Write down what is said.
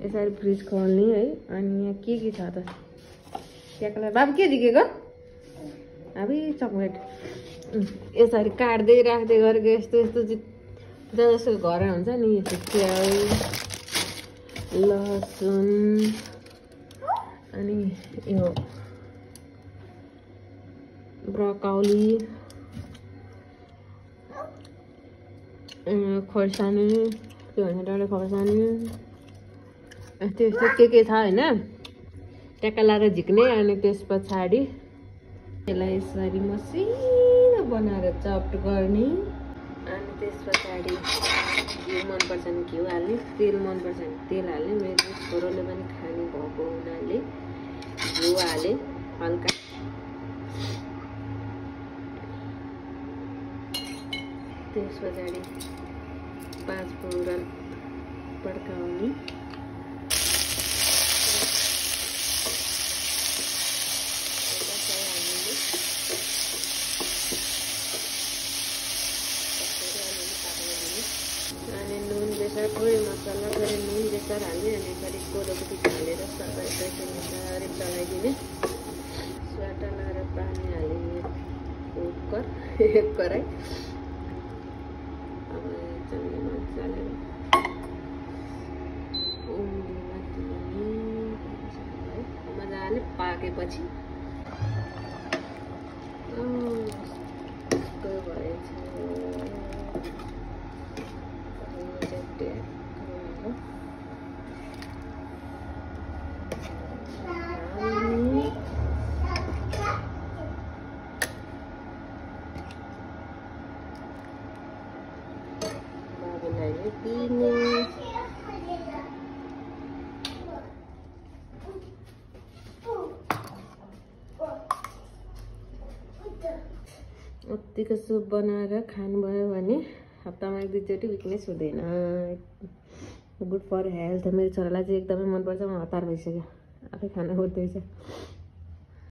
यसरी फ्रिज खोल्ने है। अनि यहाँ के छ त त्यहाँको बाबु के झिकेको अबि चकलेट यसरी काट्दै राख्दै गरेको यस्तो यस्तो जसको घर हुन्छ नि प्याज लसुन अनि यो ब्रोकौली खोर्सानी के भन्छ डल्ले खोर्सानी यस्तो यस्तो के छ हैन ट्याक्क लाएर झिक्ने। अनि त्यस पछाडि यसलाई यसरी मसिनो बनाएर चप गर्ने। अनि त्यस पछाडि घिउ मनपर्छ भने घिउ हाल्ने, तेल मनपर्छ भने तेल हाल्ने। मेरो छोरोले पनि खाने भएको हुनाले घिउ हाले हल्का। त्यस पछाडि 5 फुरन पड्काउने। अनि नुन बेसार थोरै मसला थोरै नुन बेसार हाल्ने। अनि यसरी कोदोको पिठो हालेर सबै यसरी चलाइदिने। स्वाट लगाएर पानी हालिने कुकर एक कराई। अब चल्ने मजाले मजाले पाकेपछि कस्तो भएछ बाबुलाई दिने। यत्तिको सुप बनाएर खानुभयो भने हप्तामा 1-2 चोटि विकनेस हुँदैन। Good for health. मेरो छोरालाई चाहिँ एकदमै मनपर्छ। म हतार भइसक्यो आफै खान खोज्दैछ।